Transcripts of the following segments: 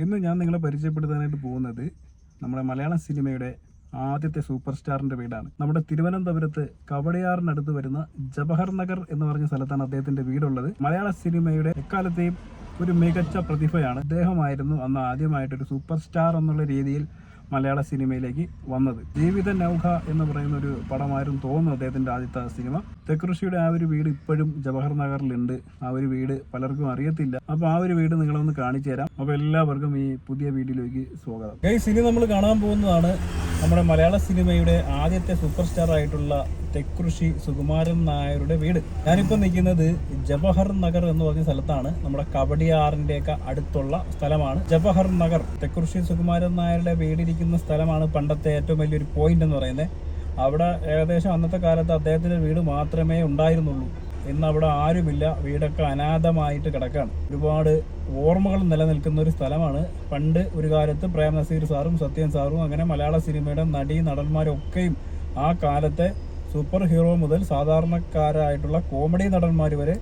ഇന്ന് ഞാൻ നിങ്ങളെ പരിചയപ്പെടുത്താനായിട്ട് പോകുന്നത് നമ്മുടെ മലയാള സിനിമയുടെ ആദ്യത്തെ സൂപ്പർ സ്റ്റാറിൻ്റെ വീടാണ്. നമ്മുടെ തിരുവനന്തപുരത്ത് കവടിയാറിനടുത്ത് വരുന്ന ജവഹർ നഗർ എന്ന് പറഞ്ഞ സ്ഥലത്താണ് അദ്ദേഹത്തിൻ്റെ വീടുള്ളത്. മലയാള സിനിമയുടെ എക്കാലത്തെയും ഒരു മികച്ച പ്രതിഭയാണ്. അദ്ദേഹമായിരുന്നു അന്ന് ആദ്യമായിട്ടൊരു സൂപ്പർ സ്റ്റാർ എന്നുള്ള രീതിയിൽ മലയാള സിനിമയിലേക്ക് വന്നത്. ജീവിത നൗക എന്ന് പറയുന്ന ഒരു പടമായിരുന്നു തോന്നുന്നു അദ്ദേഹത്തിൻ്റെ ആദ്യത്തെ സിനിമ. തെക്കുറിശ്ശിയുടെ ആ ഒരു വീട് ഇപ്പോഴും ജവഹർ നഗറിലുണ്ട്. ആ ഒരു വീട് പലർക്കും അറിയത്തില്ല. അപ്പോൾ ആ ഒരു വീട് നിങ്ങളൊന്ന് കാണിച്ചു തരാം. അപ്പോൾ എല്ലാവർക്കും ഈ പുതിയ വീഡിയോയിലേക്ക് സ്വാഗതം. ഇനി നമ്മൾ കാണാൻ പോകുന്നതാണ് നമ്മുടെ മലയാള സിനിമയുടെ ആദ്യത്തെ സൂപ്പർ സ്റ്റാർ ആയിട്ടുള്ള തെക്കുറിശ്ശി സുകുമാരൻ നായരുടെ വീട്. ഞാനിപ്പോൾ നിൽക്കുന്നത് ജവഹർ നഗർ എന്ന് പറഞ്ഞ സ്ഥലത്താണ്. നമ്മുടെ കവടിയാറിന്റെ ഒക്കെ അടുത്തുള്ള സ്ഥലമാണ് ജവഹർ നഗർ. തെക്കുറിശ്ശി സുകുമാരൻ നായരുടെ വീടിരിക്കുന്ന സ്ഥലമാണ് പണ്ടത്തെ ഏറ്റവും വലിയൊരു പോയിന്റ് എന്ന് പറയുന്നത്. അവിടെ ഏകദേശം അന്നത്തെ കാലത്ത് അദ്ദേഹത്തിന്റെ വീട് മാത്രമേ ഉണ്ടായിരുന്നുള്ളൂ. ഇന്ന് അവിടെ ആരുമില്ല. വീടൊക്കെ അനാഥമായിട്ട് കിടക്കാണ്. ഒരുപാട് ഓർമ്മകൾ നിലനിൽക്കുന്ന ഒരു സ്ഥലമാണ്. പണ്ട് ഒരു കാലത്ത് പ്രേം നസീർ സാറും സത്യൻ സാറും അങ്ങനെ മലയാള സിനിമയുടെ നടന്മാരൊക്കെയും ആ കാലത്തെ സൂപ്പർ ഹീറോ മുതൽ സാധാരണക്കാരായിട്ടുള്ള കോമഡി നടന്മാർ വരെ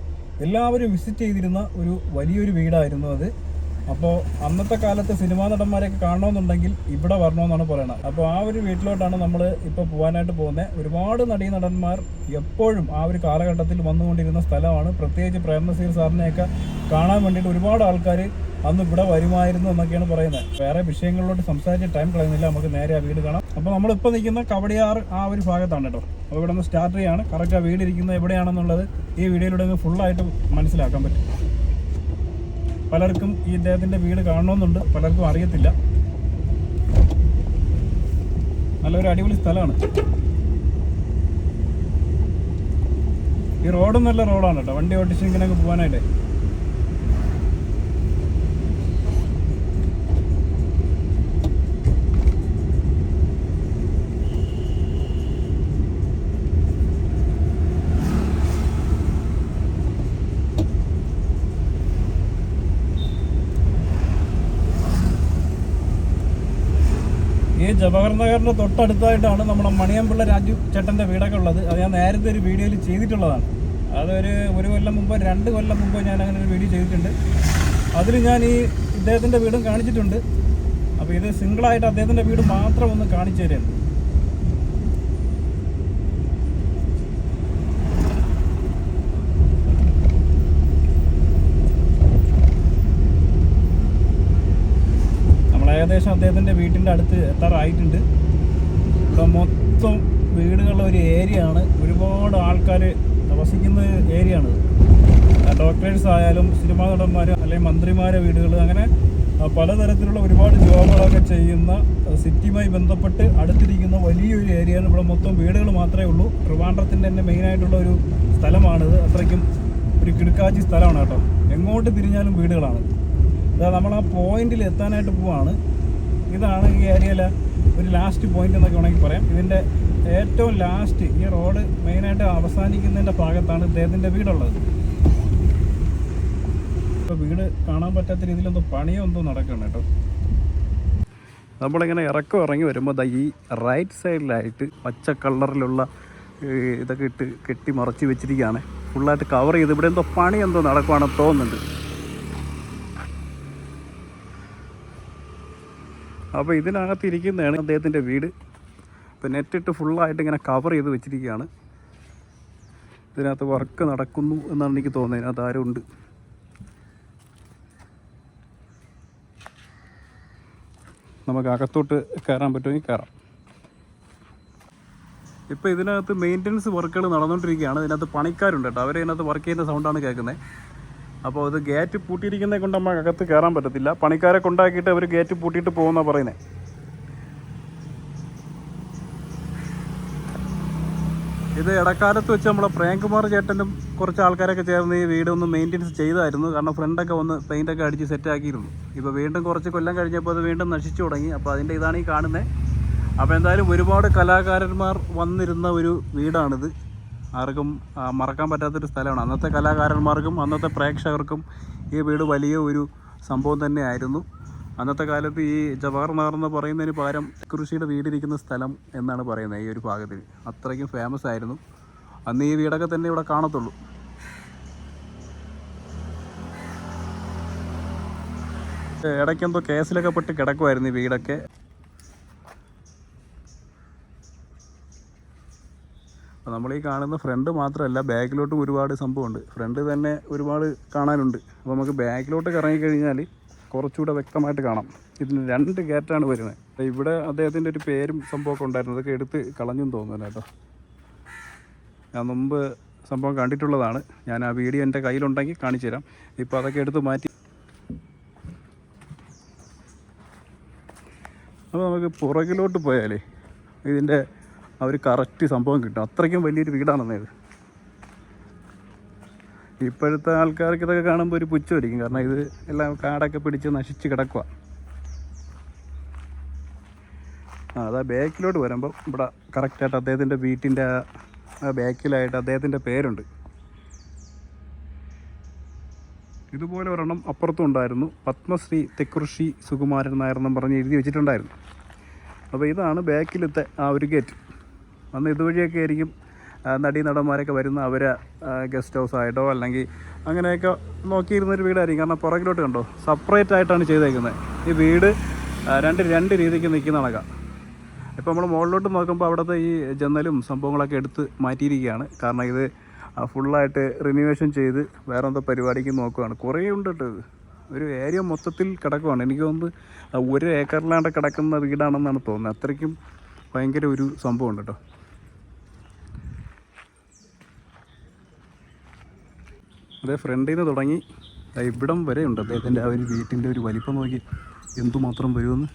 എല്ലാവരും വിസിറ്റ് ചെയ്തിരുന്ന ഒരു വലിയൊരു വീടായിരുന്നു അത്. അപ്പോൾ അന്നത്തെ കാലത്ത് സിനിമാ നടന്മാരെയൊക്കെ കാണണമെന്നുണ്ടെങ്കിൽ ഇവിടെ വരണമെന്നാണ് പറയുന്നത്. അപ്പോൾ ആ ഒരു വീട്ടിലോട്ടാണ് നമ്മൾ ഇപ്പോൾ പോകാനായിട്ട് പോകുന്നത്. ഒരുപാട് നടന്മാർ എപ്പോഴും ആ ഒരു കാലഘട്ടത്തിൽ വന്നുകൊണ്ടിരുന്ന സ്ഥലമാണ്. പ്രത്യേകിച്ച് പ്രേം നസീർ സാറിനെയൊക്കെ കാണാൻ വേണ്ടിയിട്ട് ഒരുപാട് ആൾക്കാർ അന്ന് ഇവിടെ വരുമായിരുന്നു എന്നൊക്കെയാണ് പറയുന്നത്. വേറെ വിഷയങ്ങളിലോട്ട് സംസാരിച്ച് ടൈം കളയുന്നില്ല, നമുക്ക് നേരെ ആ വീട് കാണാം. അപ്പോൾ നമ്മളിപ്പോൾ നിൽക്കുന്ന കവടിയാർ ആ ഒരു ഭാഗത്താണ് കേട്ടോ. അപ്പോൾ ഇവിടെ നിന്ന് സ്റ്റാർട്ട് ചെയ്യാണ്. കറക്റ്റ് ആ വീടിരിക്കുന്നത് എവിടെയാണെന്നുള്ളത് ഈ വീഡിയോയിലൂടെ ഫുള്ളായിട്ട് മനസ്സിലാക്കാൻ പറ്റും. പലർക്കും ഈ ഇദ്ദേഹത്തിൻ്റെ വീട് കാണണമെന്നുണ്ട്, പലർക്കും അറിയത്തില്ല. നല്ലൊരു അടിപൊളി സ്ഥലമാണ്. ഈ റോഡും നല്ല റോഡാണ് കേട്ടോ, വണ്ടി ഓടിച്ച് ഇങ്ങനെ പോകാനായിട്ട്. ഈ ജവഹർ നഗറിൻ്റെ തൊട്ടടുത്തായിട്ടാണ് നമ്മുടെ മണിയമ്പിള്ള രാജു ചേട്ടൻ്റെ വീടൊക്കെ ഉള്ളത്. അത് ഞാൻ നേരത്തെ ഒരു വീഡിയോയിൽ ചെയ്തിട്ടുള്ളതാണ്. ഒരു കൊല്ലം മുമ്പ് 2 കൊല്ലം മുമ്പ് ഞാൻ അങ്ങനെ ഒരു വീഡിയോ ചെയ്തിട്ടുണ്ട്. അതിൽ ഞാൻ ഈ ഇദ്ദേഹത്തിൻ്റെ വീടും കാണിച്ചിട്ടുണ്ട്. അപ്പോൾ ഇത് സിംഗിളായിട്ട് അദ്ദേഹത്തിൻ്റെ വീട് മാത്രം ഒന്ന് കാണിച്ചു തരുന്നുണ്ട്. ഏകദേശം അദ്ദേഹത്തിൻ്റെ വീട്ടിൻ്റെ അടുത്ത് എത്താറായിട്ടുണ്ട്. ഇവിടെ മൊത്തം വീടുകളുള്ള ഒരു ഏരിയ ആണ്. ഒരുപാട് ആൾക്കാർ വസിക്കുന്ന ഏരിയ ആണിത്. ഡോക്ടേഴ്സ് ആയാലും സിനിമാ നടന്മാർ അല്ലെങ്കിൽ മന്ത്രിമാരെ വീടുകൾ, അങ്ങനെ പലതരത്തിലുള്ള ഒരുപാട് ജോബുകളൊക്കെ ചെയ്യുന്ന സിറ്റിയുമായി ബന്ധപ്പെട്ട് അടുത്തിരിക്കുന്ന വലിയൊരു ഏരിയയാണ്. ഇവിടെ മൊത്തം വീടുകൾ മാത്രമേ ഉള്ളൂ. ട്രിവാൻഡ്രത്തിൻ്റെ തന്നെ മെയിനായിട്ടുള്ള ഒരു സ്ഥലമാണിത്. അത്രയ്ക്കും ഒരു കിടുക്കാച്ചി സ്ഥലമാണ് കേട്ടോ. എങ്ങോട്ട് തിരിഞ്ഞാലും വീടുകളാണ്. അതായത് നമ്മൾ ആ പോയിന്റിൽ എത്താനായിട്ട് പോവാണ്. ഇതാണ് ഈ ഏരിയയിലെ ഒരു ലാസ്റ്റ് പോയിന്റ് എന്നൊക്കെ വേണമെങ്കിൽ പറയാം. ഇതിൻ്റെ ഏറ്റവും ലാസ്റ്റ് ഈ റോഡ് മെയിനായിട്ട് അവസാനിക്കുന്നതിൻ്റെ ഭാഗത്താണ് ഇദ്ദേഹത്തിൻ്റെ വീടുള്ളത്. ഇപ്പോൾ വീട് കാണാൻ പറ്റാത്ത രീതിയിൽ പണിയോ നടക്കണം കേട്ടോ. നമ്മളിങ്ങനെ ഇറങ്ങി വരുമ്പോൾ ഈ റൈറ്റ് സൈഡിലായിട്ട് പച്ച കളറിലുള്ള ഇതൊക്കെ ഇട്ട് കെട്ടി മറച്ച് വെച്ചിരിക്കുകയാണ്. ഫുള്ളായിട്ട് കവർ ചെയ്ത് ഇവിടെ പണി നടക്കുവാണെന്ന് തോന്നുന്നുണ്ട്. അപ്പോൾ ഇതിനകത്ത് ഇരിക്കുന്നതാണ് അദ്ദേഹത്തിൻ്റെ വീട്. ഇപ്പോൾ നെറ്റിട്ട് ഫുള്ളായിട്ട് ഇങ്ങനെ കവർ ചെയ്ത് വെച്ചിരിക്കുകയാണ്. ഇതിനകത്ത് വർക്ക് നടക്കുന്നു എന്നാണ് എനിക്ക് തോന്നുന്നത്. ഇതിനകത്ത് ആരും ഉണ്ട്. നമുക്ക് അകത്തോട്ട് കയറാൻ പറ്റുമെങ്കിൽ കയറാം. ഇപ്പോൾ ഇതിനകത്ത് മെയിൻ്റനൻസ് വർക്കുകൾ നടന്നുകൊണ്ടിരിക്കുകയാണ്. ഇതിനകത്ത് പണിക്കാരുണ്ട് കേട്ടോ. അവരിതിനകത്ത് വർക്ക് ചെയ്യുന്ന സൗണ്ടാണ് കേൾക്കുന്നത്. അപ്പോൾ അത് ഗേറ്റ് പൂട്ടിയിരിക്കുന്നത് കൊണ്ട് നമുക്ക് അകത്ത് കയറാൻ പറ്റത്തില്ല. പണിക്കാരെ കൊണ്ടാക്കിയിട്ട് അവർ ഗേറ്റ് പൂട്ടിയിട്ട് പോകുമെന്നാണ് പറയുന്നത്. ഇത് ഇടക്കാലത്ത് വെച്ച് നമ്മളെ പ്രേംകുമാർ ചേട്ടനും കുറച്ച് ആൾക്കാരൊക്കെ ചേർന്ന് ഈ വീട് ഒന്ന് മെയിൻ്റെനൻസ് ചെയ്തായിരുന്നു. കാരണം ഫ്രണ്ടൊക്കെ ഒന്ന് പെയിൻ്റൊക്കെ അടിച്ച് സെറ്റാക്കിയിരുന്നു. ഇപ്പോൾ വീണ്ടും കുറച്ച് കൊല്ലം കഴിഞ്ഞപ്പോൾ അത് വീണ്ടും നശിച്ചു തുടങ്ങി. അപ്പോൾ അതിൻ്റെ ഇതാണ് ഈ കാണുന്നത്. അപ്പോൾ എന്തായാലും ഒരുപാട് കലാകാരന്മാർ വന്നിരുന്ന ഒരു വീടാണിത്. ആർക്കും മറക്കാൻ പറ്റാത്തൊരു സ്ഥലമാണ്. അന്നത്തെ കലാകാരന്മാർക്കും അന്നത്തെ പ്രേക്ഷകർക്കും ഈ വീട് വലിയ ഒരു സംഭവം തന്നെയായിരുന്നു. അന്നത്തെ കാലത്ത് ഈ ജവഹർ നഗർ എന്ന് പറയുന്നതിന് പകരം കൃഷിയുടെ വീടിരിക്കുന്ന സ്ഥലം എന്നാണ് പറയുന്നത്. ഈ ഒരു ഭാഗത്തിൽ അത്രയ്ക്കും ഫേമസ് ആയിരുന്നു. അന്ന് ഈ വീടൊക്കെ തന്നെ ഇവിടെ കാണത്തുള്ളൂ. ഇടയ്ക്കെന്തോ കേസിലൊക്കെ പെട്ട് കിടക്കുമായിരുന്നു ഈ വീടൊക്കെ. അപ്പോൾ നമ്മൾ ഈ കാണുന്ന ഫ്രണ്ട് മാത്രമല്ല, ബാക്കിലോട്ടും ഒരുപാട് സംഭവമുണ്ട്. ഫ്രണ്ട് തന്നെ ഒരുപാട് കാണാനുണ്ട്. അപ്പോൾ നമുക്ക് ബാക്കിലോട്ട് ഇറങ്ങിക്കഴിഞ്ഞാൽ കുറച്ചുകൂടെ വ്യക്തമായിട്ട് കാണാം. ഇതിന് 2 ഗേറ്റാണ് വരുന്നത്. ഇവിടെ അദ്ദേഹത്തിൻ്റെ ഒരു പേരും സംഭവമൊക്കെ ഉണ്ടായിരുന്നു, അതൊക്കെ എടുത്ത് കളഞ്ഞെന്ന് തോന്നുന്നു കേട്ടോ. ഞാൻ മുമ്പ് സംഭവം കണ്ടിട്ടുള്ളതാണ്. ഞാൻ ആ വീഡിയോ എൻ്റെ കയ്യിലുണ്ടെങ്കിൽ കാണിച്ചു തരാം. ഇപ്പോൾ അതൊക്കെ എടുത്ത് മാറ്റി. അപ്പോൾ നമുക്ക് പുറകിലോട്ട് പോയാലേ ഇതിൻ്റെ ആ ഒരു കറക്റ്റ് സംഭവം കിട്ടും. അത്രയ്ക്കും വലിയൊരു വീടാണെന്നേ ഇത്. ഇപ്പോഴത്തെ ആൾക്കാർക്ക് ഇതൊക്കെ കാണുമ്പോൾ ഒരു പുച്ഛമായിരിക്കും, കാരണം ഇത് എല്ലാം കാടൊക്കെ പിടിച്ച് നശിച്ച് കിടക്കുക. അതാ ബാക്കിലോട്ട് വരുമ്പോൾ ഇവിടെ കറക്റ്റായിട്ട് അദ്ദേഹത്തിൻ്റെ വീട്ടിൻ്റെ ബാക്കിലായിട്ട് അദ്ദേഹത്തിൻ്റെ പേരുണ്ട്. ഇതുപോലെ ഒരെണ്ണം അപ്പുറത്തും ഉണ്ടായിരുന്നു, പത്മശ്രീ തെക്കുറിശി സുകുമാരൻ നായർ എന്നും പറഞ്ഞ് എഴുതി വെച്ചിട്ടുണ്ടായിരുന്നു. അപ്പോൾ ഇതാണ് ബാക്കിലത്തെ ആ ഒരു ഗേറ്റ്. അന്ന് ഇതുവഴിയൊക്കെ ആയിരിക്കും നടന്മാരൊക്കെ വരുന്ന അവരെ ഗസ്റ്റ് ഹൗസ് ആയിട്ടോ അല്ലെങ്കിൽ അങ്ങനെയൊക്കെ നോക്കിയിരുന്നൊരു വീടായിരിക്കും. കാരണം പുറകിലോട്ട് കണ്ടോ സെപ്പറേറ്റ് ആയിട്ടാണ് ചെയ്തേക്കുന്നത്. ഈ വീട് രണ്ട് രീതിക്ക് നിൽക്കുന്ന കണക്കാം. ഇപ്പോൾ നമ്മൾ മുകളിലോട്ട് നോക്കുമ്പോൾ അവിടുത്തെ ഈ ജനലും സംഭവങ്ങളൊക്കെ എടുത്ത് മാറ്റിയിരിക്കുകയാണ്. കാരണം ഇത് ഫുള്ളായിട്ട് റിനോവേഷൻ ചെയ്ത് വേറെ എന്തോ പരിപാടിക്ക് നോക്കുകയാണ്. കുറേ ഉണ്ട് കേട്ടോ. ഇത് ഒരു ഏരിയ മൊത്തത്തിൽ കിടക്കുവാണ്. എനിക്ക് തോന്നുന്നത് 1 ഏക്കറിലാണ്ട് കിടക്കുന്ന വീടാണെന്നാണ് തോന്നുന്നത്. അത്രയ്ക്കും ഭയങ്കര ഒരു സംഭവമുണ്ട് കേട്ടോ. അതേ ഫ്രണ്ടിൽ നിന്ന് തുടങ്ങി ഇവിടം വരെ ഉണ്ട് അദ്ദേഹത്തിൻ്റെ ആ ഒരു വീട്ടിൻ്റെ ഒരു വലിപ്പം നോക്കി എന്തുമാത്രം വരുമെന്ന്.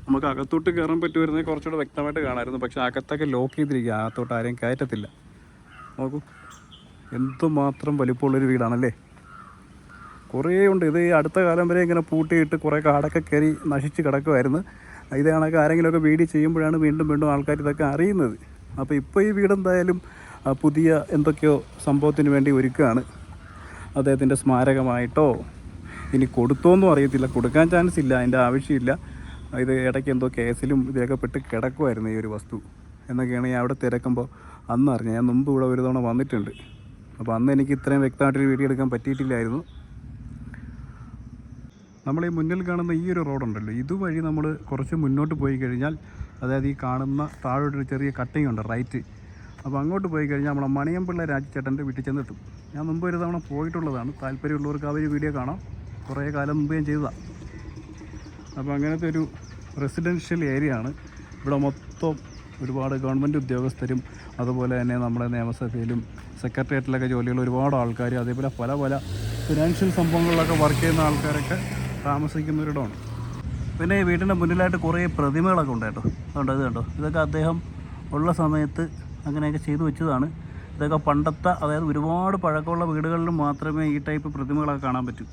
നമുക്ക് അകത്തോട്ട് കയറാൻ പറ്റുമായിരുന്നെങ്കിൽ കുറച്ചുകൂടെ വ്യക്തമായിട്ട് കാണാമായിരുന്നു. പക്ഷേ അകത്തൊക്കെ ലോക്ക് ചെയ്തിരിക്കുക, അകത്തോട്ട് ആരെയും കയറ്റത്തില്ല. നോക്കൂ എന്തുമാത്രം വലിപ്പമുള്ളൊരു വീടാണല്ലേ. കുറേ ഉണ്ട്. ഇത് ഈ അടുത്ത കാലം വരെ ഇങ്ങനെ പൂട്ടിയിട്ട് കുറേ കാടൊക്കെ കയറി നശിച്ച് കിടക്കുമായിരുന്നു. ഇത് കണക്ക് ആരെങ്കിലുമൊക്കെ വീഡിയോ ചെയ്യുമ്പോഴാണ് വീണ്ടും ആൾക്കാർ ഇതൊക്കെ അറിയുന്നത്. അപ്പോൾ ഇപ്പോൾ ഈ വീടെന്തായാലും പുതിയ എന്തൊക്കെയോ സംഭവത്തിന് വേണ്ടി ഒരുക്കുകയാണ്. അദ്ദേഹത്തിൻ്റെ സ്മാരകമായിട്ടോ ഇനി കൊടുത്തോന്നും അറിയത്തില്ല, കൊടുക്കാൻ ചാൻസ് ഇല്ല, അതിൻ്റെ ആവശ്യമില്ല. ഇത് ഇടയ്ക്ക് എന്തോ കേസിലും ഇതിലൊക്കെ പെട്ട് കിടക്കുമായിരുന്നു ഈ ഒരു വസ്തു എന്നൊക്കെയാണ് ഞാൻ അവിടെ തിരക്കുമ്പോൾ അന്ന് അറിഞ്ഞത്. ഞാൻ മുമ്പ് ഇവിടെ ഒരു തവണ വന്നിട്ടുണ്ട്. അപ്പോൾ അന്ന് എനിക്ക് ഇത്രയും വ്യക്തമായിട്ടൊരു വീഡിയോ എടുക്കാൻ പറ്റിയിട്ടില്ലായിരുന്നു. നമ്മൾ ഈ മുന്നിൽ കാണുന്ന ഈ ഒരു റോഡുണ്ടല്ലോ, ഇതുവഴി നമ്മൾ കുറച്ച് മുന്നോട്ട് പോയി കഴിഞ്ഞാൽ, അതായത് ഈ കാണുന്ന താഴോട്ടൊരു ചെറിയ കട്ടിങ് ഉണ്ട് റൈറ്റ്. അപ്പോൾ അങ്ങോട്ട് പോയി കഴിഞ്ഞാൽ നമ്മളെ മണിയമ്പിള്ള രാജചേട്ടൻ്റെ വീട്ടിൽ ചെന്നെത്തും. ഞാൻ മുമ്പ് ഒരു തവണ പോയിട്ടുള്ളതാണ്. താല്പര്യമുള്ളവർക്ക് ആ ഒരു വീഡിയോ കാണാം. കുറേ കാലം മുമ്പ് ഞാൻ ചെയ്തതാണ്. അപ്പോൾ അങ്ങനത്തെ ഒരു റെസിഡൻഷ്യൽ ഏരിയ ആണ്. ഇവിടെ മൊത്തം ഒരുപാട് ഗവൺമെൻറ് ഉദ്യോഗസ്ഥരും അതുപോലെ തന്നെ നമ്മുടെ നിയമസഭയിലും സെക്രട്ടേറിയറ്റിലൊക്കെ ജോലിയുള്ള ഒരുപാട് ആൾക്കാർ, അതേപോലെ പല ഫിനാൻഷ്യൽ സംഭവങ്ങളിലൊക്കെ വർക്ക് ചെയ്യുന്ന ആൾക്കാരൊക്കെ താമസിക്കുന്നവരിടമാണ്. പിന്നെ ഈ വീടിൻ്റെ മുന്നിലായിട്ട് കുറേ പ്രതിമകളൊക്കെ ഉണ്ട് കേട്ടോ. അതുകൊണ്ട് ഇത് കണ്ടോ, ഇതൊക്കെ അദ്ദേഹം ഉള്ള സമയത്ത് അങ്ങനെയൊക്കെ ചെയ്തു വെച്ചതാണ്. ഇതൊക്കെ പണ്ടത്തെ, അതായത് ഒരുപാട് പഴക്കമുള്ള വീടുകളിൽ മാത്രമേ ഈ ടൈപ്പ് പ്രതിമകളൊക്കെ കാണാൻ പറ്റൂ.